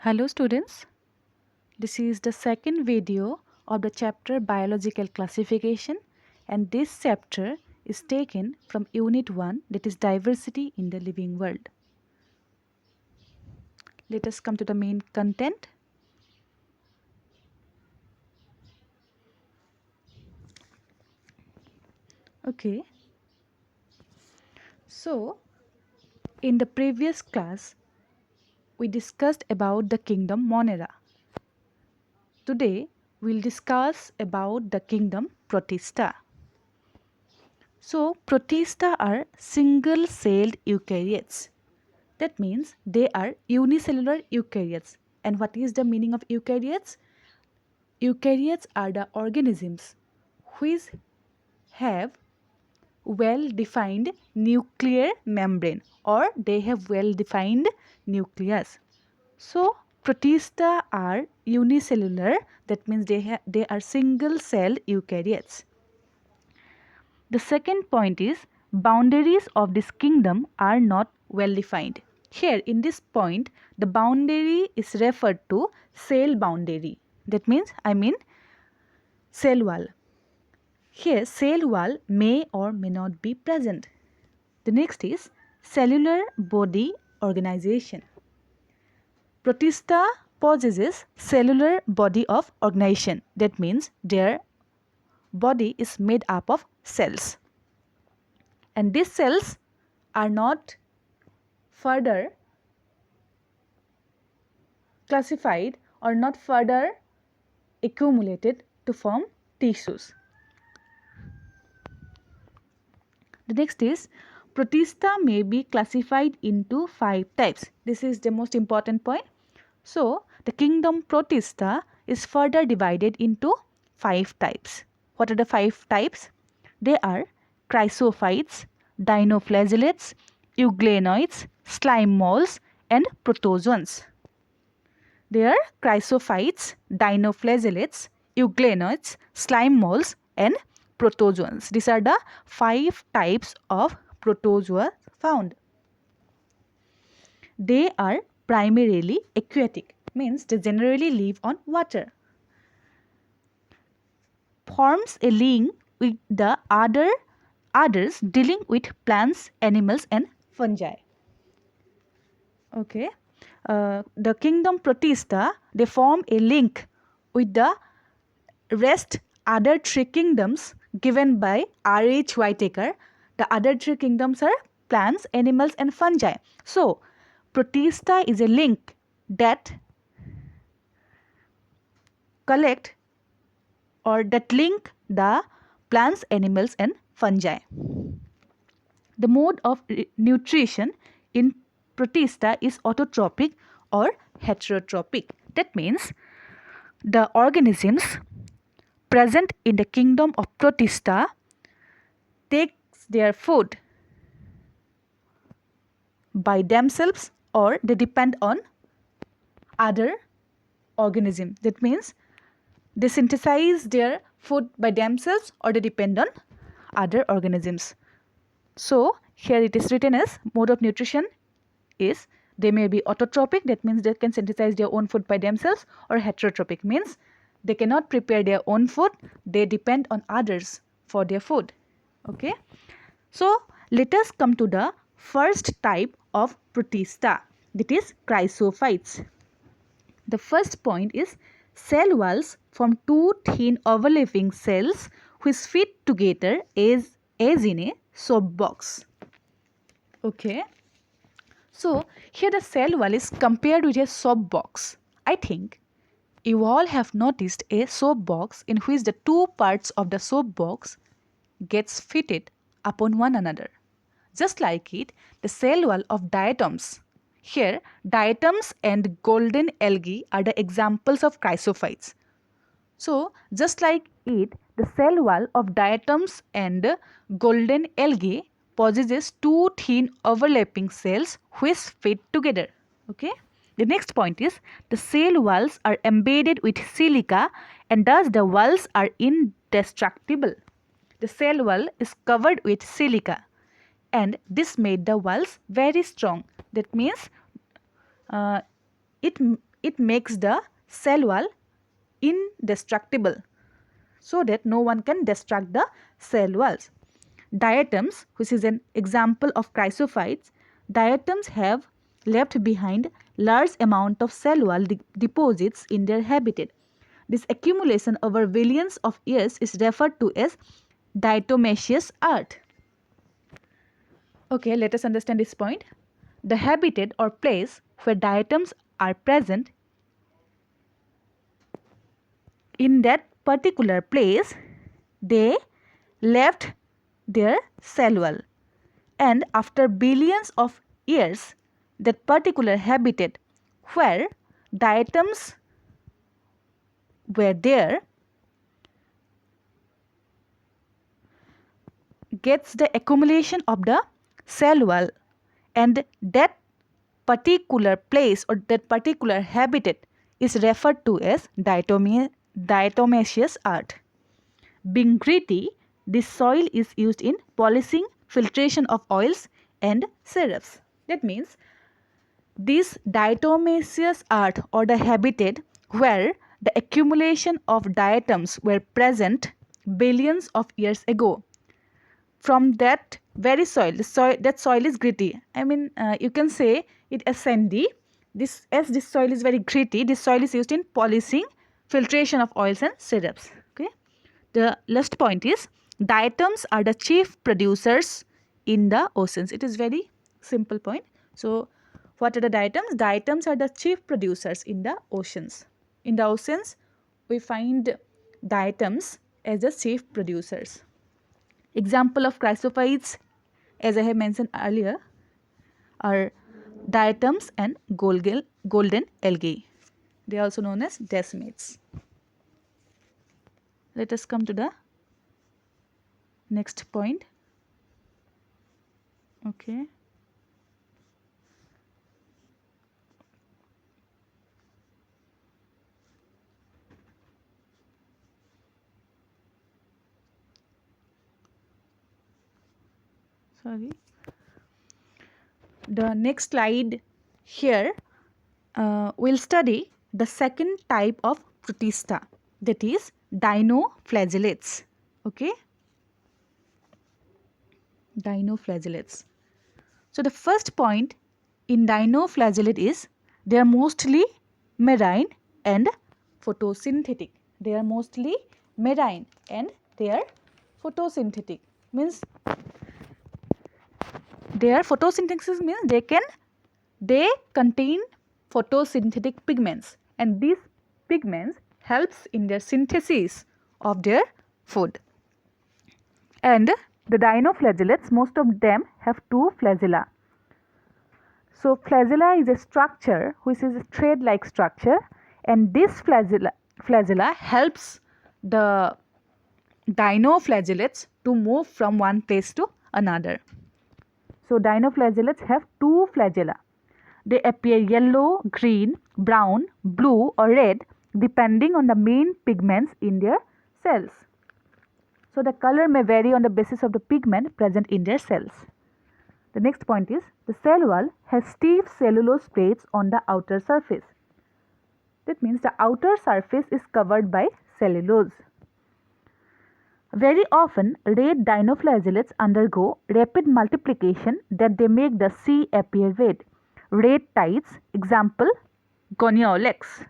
Hello students, this is the second video of the chapter Biological Classification, and this chapter is taken from Unit 1, that is Diversity in the Living World. Let us come to the main content. Okay, so in the previous class we discussed about the kingdom Monera. Today we'll discuss about the kingdom Protista. So Protista are single-celled eukaryotes. That means they are unicellular eukaryotes. And what is the meaning of eukaryotes? Eukaryotes are the organisms which have well-defined nuclear membrane, or they have well-defined nucleus. So Protista are unicellular, that means they are single-celled eukaryotes. The second point is boundaries of this kingdom are not well defined. Here in this point the boundary is referred to cell boundary. That means cell wall. Here cell wall may or may not be present. The next is cellular body organization. Protista possesses cellular body of organization. That means their body is made up of cells, and these cells are not further classified or not further accumulated to form tissues. The next is Protista may be classified into 5 types. This is the most important point. So the kingdom Protista is further divided into 5 types. What are the 5 types? They are chrysophytes, dinoflagellates, euglenoids, slime molds, and protozoans. They are chrysophytes, dinoflagellates, euglenoids, slime molds, and protozoans. These are the 5 types of protozoa found. They are primarily aquatic, means they generally live on water. Forms a link with the others dealing with plants, animals, and fungi. Okay, the kingdom Protista, they form a link with the rest other 3 kingdoms given by R.H. Whitaker. The other 3 kingdoms are plants, animals, and fungi. So Protista is a link that collect or that link the plants, animals, and fungi. The mode of nutrition in Protista is autotrophic or heterotrophic. That means the organisms present in the kingdom of Protista takes their food by themselves, or they depend on other organism. That means they synthesize their food by themselves or they depend on other organisms. So here it is written as mode of nutrition is they may be autotrophic, that means they can synthesize their own food by themselves, or heterotrophic, means they cannot prepare their own food, they depend on others for their food. Okay, so let us come to the first type of Protista, that is chrysophytes. The first point is cell walls from 2 thin overlapping cells which fit together as in a soap box. Okay, so here the cell wall is compared with a soap box. I think you all have noticed a soap box in which the 2 parts of the soap box gets fitted upon one another. Just like it, the cell wall of diatoms. Here, diatoms and golden algae are the examples of chrysophytes. So, just like it, the cell wall of diatoms and golden algae possesses 2 thin overlapping cells which fit together. Okay. The next point is the cell walls are embedded with silica, and thus the walls are indestructible. The cell wall is covered with silica, and this made the walls very strong. That means it it makes the cell wall indestructible so that no one can destruct the cell walls. Diatoms, which is an example of chrysophytes, diatoms have left behind large amount of cell wall deposits in their habitat. This accumulation over billions of years is referred to as diatomaceous earth. Okay, let us understand this point. The habitat or place where diatoms are present, in that particular place they left their cell wall, and after billions of years that particular habitat where diatoms were there gets the accumulation of the cell wall, and that particular place or that particular habitat is referred to as diatomaceous earth. Being gritty, this soil is used in polishing, filtration of oils and syrups. That means this diatomaceous earth or the habitat where the accumulation of diatoms were present billions of years ago. From that very soil, that soil is gritty. I mean, you can say it as sandy. This soil is very gritty. This soil is used in polishing, filtration of oils and syrups. Okay. The last point is diatoms are the chief producers in the oceans. It is very simple point. So, what are the diatoms? Diatoms are the chief producers in the oceans. In the oceans, we find diatoms as the chief producers. Example of chrysophytes, as I have mentioned earlier, are diatoms and golden algae. They are also known as desmids. Let us come to the next point. Okay. Sorry. The next slide here we'll study the second type of protista, that is dinoflagellates. Okay, dinoflagellates. So the first point in dinoflagellate is they are mostly marine and photosynthetic. They are mostly marine and they are photosynthetic. Means their photosynthesis means they contain photosynthetic pigments, and these pigments helps in their synthesis of their food. And the dinoflagellates, most of them have two flagella. So flagella is a structure which is a thread-like structure, and this flagella helps the dinoflagellates to move from one place to another. So dinoflagellates have two flagella. They appear yellow, green, brown, blue or red depending on the main pigments in their cells. So the color may vary on the basis of the pigment present in their cells. The next point is the cell wall has stiff cellulose plates on the outer surface. That means the outer surface is covered by cellulose. Very often, red dinoflagellates undergo rapid multiplication that they make the sea appear red. Red tides, example, Goniolax.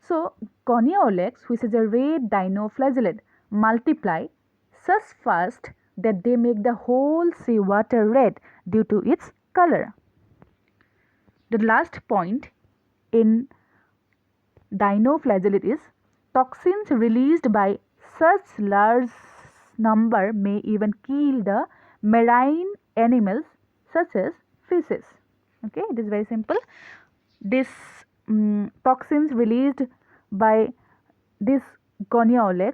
So, Goniolax, which is a red dinoflagellate, multiply such fast that they make the whole sea water red due to its color. The last point in dinoflagellate is toxins released by such large number may even kill the marine animals such as fishes. Okay, it is very simple. This toxins released by this Goniolax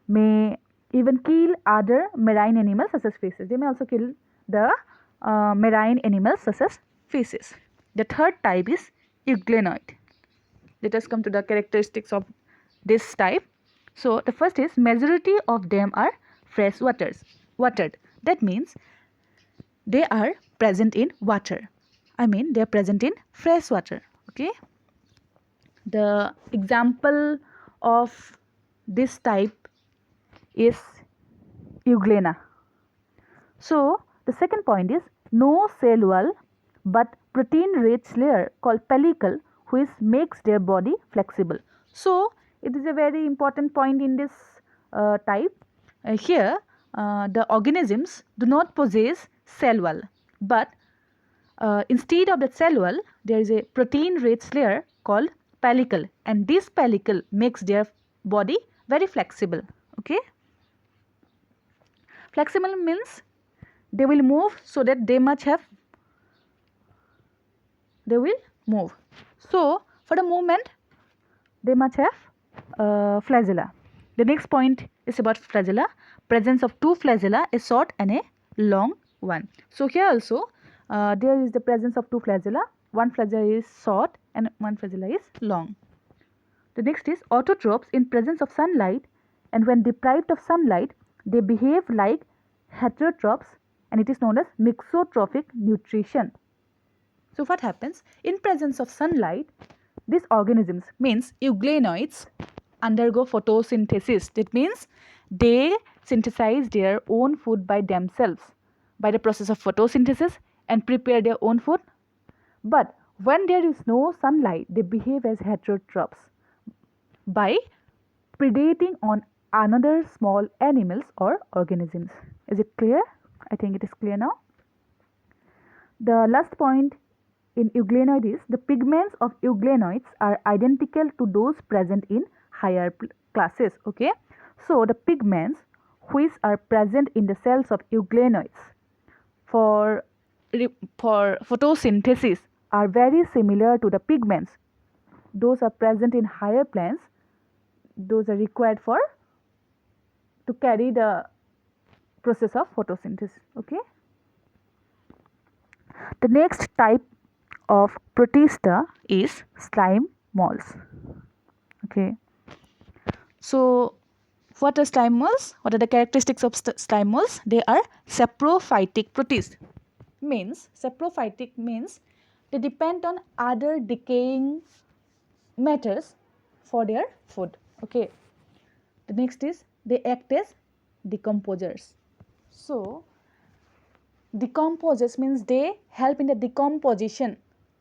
may even kill other marine animals such as fishes. They may also kill the marine animals such as fishes. The third type is euglenoid. Let us come to the characteristics of this type. So the first is majority of them are watered. That means they are present in water. They are present in fresh water. Okay, the example of this type is euglena. So the second point is no cell wall but protein-rich layer called pellicle which makes their body flexible. So it is a very important point in this type. Here the organisms do not possess cell wall, but instead of the cell wall there is a protein-rich layer called pellicle, and this pellicle makes their body very flexible. Okay, flexible means they will move, so that they will move. So for the movement they must have flagella. The next point is about flagella. Presence of two flagella, a short and a long one. So here also there is the presence of two flagella. One flagella is short and one flagella is long. The next is autotrophs. In presence of sunlight and when deprived of sunlight they behave like heterotrophs, and it is known as mixotrophic nutrition. So what happens? In presence of sunlight, these organisms, means euglenoids, undergo photosynthesis. That means they synthesize their own food by themselves by the process of photosynthesis and prepare their own food. But when there is no sunlight, they behave as heterotrophs by predating on another small animals or organisms. Is it clear? I think it is clear now. The last point in euglenoid is the pigments of euglenoids are identical to those present in higher classes. Okay, so the pigments which are present in the cells of euglenoids for photosynthesis are very similar to the pigments those are present in higher plants. Those are required for to carry the process of photosynthesis. Okay, the next type of protista is slime moles. Okay, so what are slime moles? What are the characteristics of slime moles? They are saprophytic protists. Means saprophytic means they depend on other decaying matters for their food. Okay, the next is they act as decomposers. So decomposers means they help in the decomposition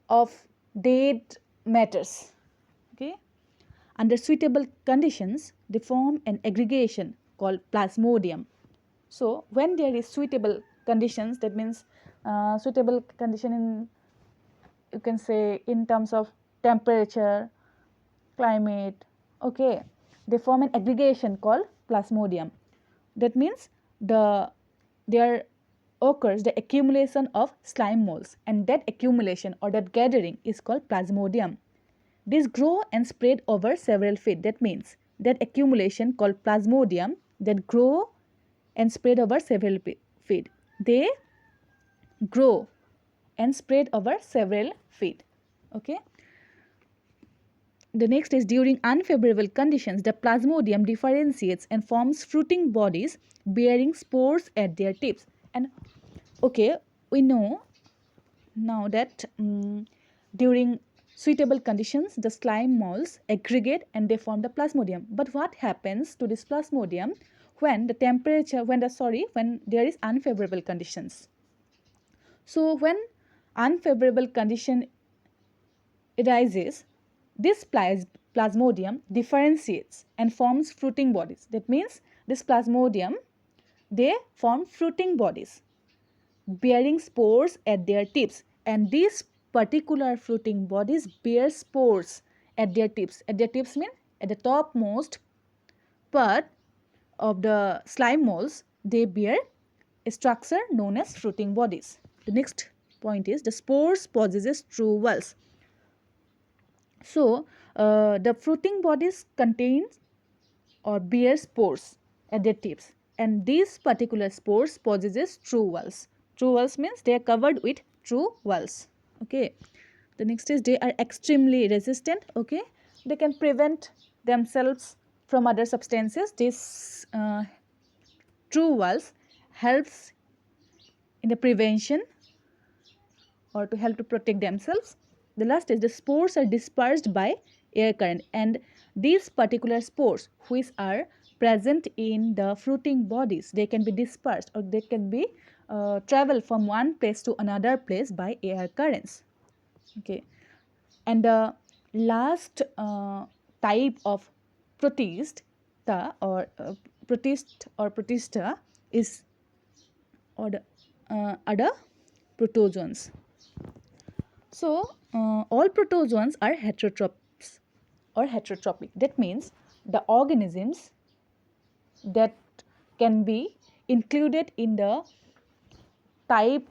of dead matters. Okay, under suitable conditions they form an aggregation called plasmodium. So when there is suitable conditions, that means suitable condition in, you can say, in terms of temperature, climate. Okay, they form an aggregation called plasmodium. That means there occurs the accumulation of slime moles, and that accumulation or that gathering is called plasmodium. These grow and spread over several feet. That means that accumulation called plasmodium that grow and spread over several feet. They grow and spread over several feet. Okay. The next is during unfavorable conditions, the plasmodium differentiates and forms fruiting bodies bearing spores at their tips. And okay, we know now that during suitable conditions, the slime moles aggregate and they form the plasmodium. But what happens to this plasmodium when the temperature, when there is unfavorable conditions? So when unfavorable condition arises, this plasmodium differentiates and forms fruiting bodies. That means this plasmodium, they form fruiting bodies bearing spores at their tips, and these particular fruiting bodies bear spores at their tips. At their tips mean at the topmost part of the slime moles, they bear a structure known as fruiting bodies. The next point is the spores possesses true walls. So the fruiting bodies contain or bear spores at their tips, and these particular spores possesses true walls. True walls means they are covered with true walls. Okay, the next is they are extremely resistant. Okay, they can prevent themselves from other substances. This true walls helps in the prevention or to help to protect themselves. The last is the spores are dispersed by air current, and these particular spores which are present in the fruiting bodies, they can be dispersed or they can be travel from one place to another place by air currents. Okay, and the last type of protist protist or protista is or the other protozoans. So all protozoans are heterotrophs or heterotrophic. That means the organisms that can be included in the type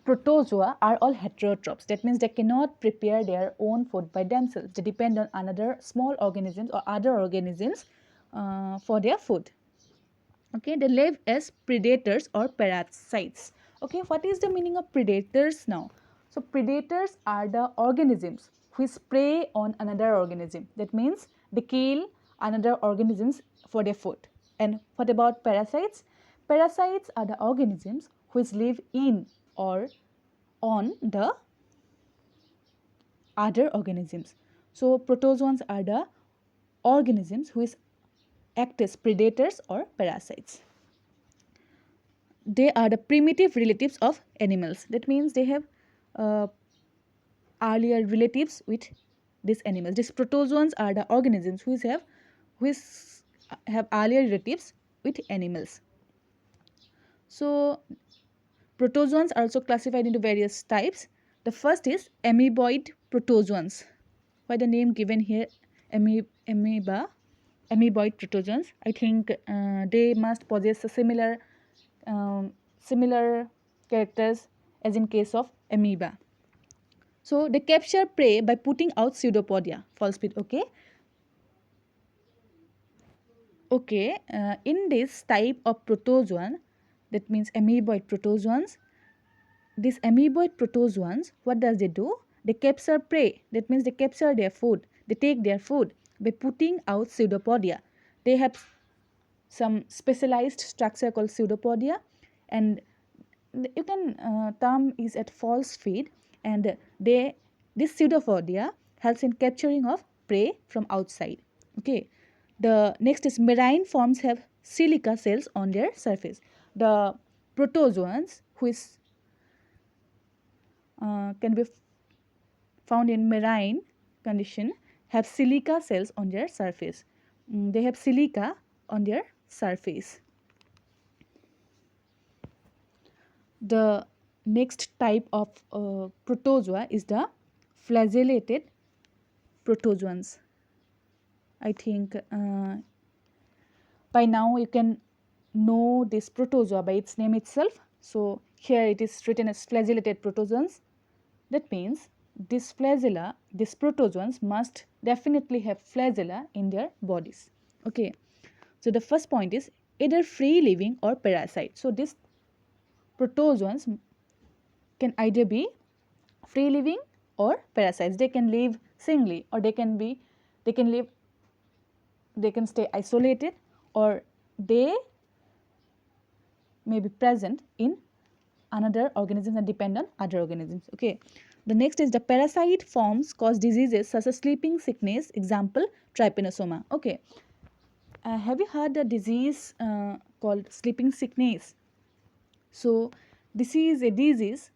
protozoa are all heterotrophs. That means they cannot prepare their own food by themselves. They depend on another small organisms or other organisms for their food. Okay, they live as predators or parasites. Okay, what is the meaning of predators now? So predators are the organisms which prey on another organism. That means they kill another organisms for their food. And what about parasites? Parasites are the organisms which live in or on the other organisms. So protozoans are the organisms which act as predators or parasites. They are the primitive relatives of animals. That means they have earlier relatives with these animals. These protozoans are the organisms which have earlier relatives with animals. So protozoans are also classified into various types. The first is amoeboid protozoans. By the name given here, amoeboid protozoans, I think they must possess a similar characters as in case of amoeba. So they capture prey by putting out pseudopodia, false speed. Okay. Okay. In this type of protozoan, that means amoeboid protozoans, these amoeboid protozoans, what does they do? They capture prey. That means they capture their food. They take their food by putting out pseudopodia. They have some specialized structure called pseudopodia, and you can term is at false feed, and this pseudopodia helps in capturing of prey from outside. Okay, the next is marine forms have silica cells on their surface. The protozoans which can be found in marine condition have silica cells on their surface. They have silica on their surface. The next type of protozoa is the flagellated protozoans. I think by now you can know this protozoa by its name itself. So here it is written as flagellated protozoans. That means these protozoans must definitely have flagella in their bodies. Okay, so the first point is either free living or parasite. So these protozoans can either be free living or parasites. They can live singly, or they can stay isolated, or they may be present in another organisms and depend on other organisms. Okay, the next is the parasite forms cause diseases such as sleeping sickness, example trypanosoma. Okay, have you heard the disease called sleeping sickness? So this is a disease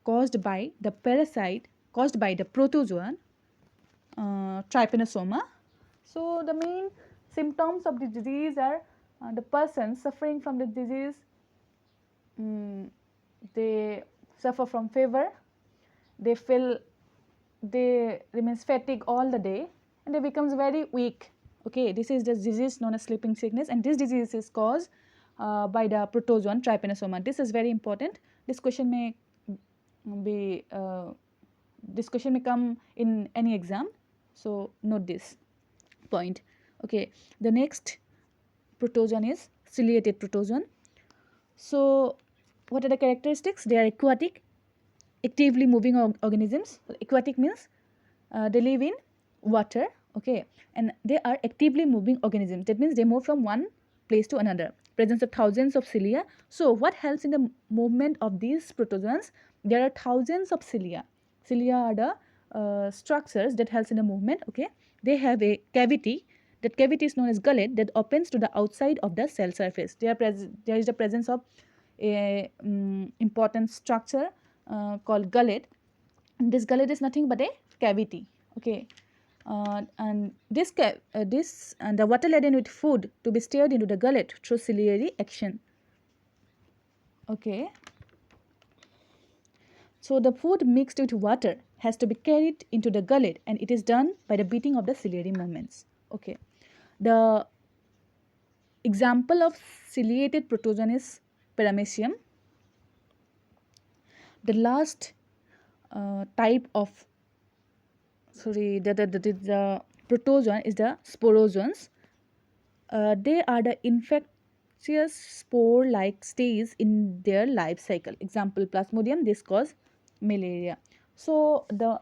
caused by the parasite, caused by the protozoan trypanosoma. So the main symptoms of the disease are the person suffering from the disease, they suffer from fever, they remains fatigue all the day, and they becomes very weak. Okay, this is the disease known as sleeping sickness, and this disease is caused by the protozoan trypanosoma. This is very important. This question may come in any exam, so note this point. Okay, the next protozoan is ciliated protozoan. So what are the characteristics? They are aquatic, actively moving organisms. Aquatic means they live in water. Okay, and they are actively moving organisms. That means they move from one place to another. Presence of thousands of cilia. So what helps in the movement of these protozoans? There are thousands of cilia. Cilia are the structures that helps in the movement. Okay, they have a cavity. That cavity is known as gullet that opens to the outside of the cell surface. There is the presence of a important structure called gullet. And this gullet is nothing but a cavity. Okay, and the water laden with food to be stirred into the gullet through ciliary action. Okay, so the food mixed with water has to be carried into the gullet, and it is done by the beating of the ciliary movements. Okay, the example of ciliated protozoan is Paramecium. The last type of the protozoan is the sporozoans. They are the infectious spore-like stage in their life cycle. Example, Plasmodium. This cause malaria. So the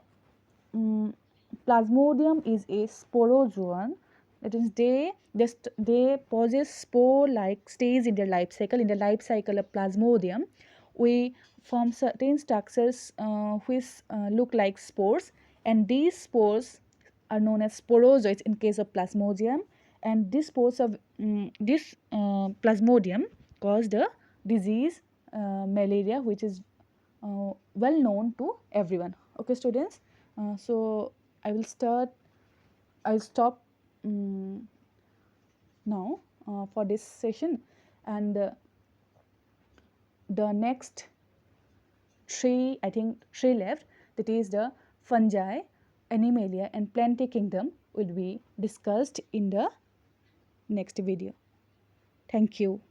Plasmodium is a sporozoan. That is, they possess spore-like stage in their life cycle. In the life cycle of Plasmodium, we form certain structures which look like spores, and these spores are known as sporozoids in case of Plasmodium, and these spores of this Plasmodium cause the disease malaria, which is well known to everyone. Okay, students, so I'll stop now for this session, and the next three left, that is the fungi, animalia and plantae kingdom, will be discussed in the next video. Thank you.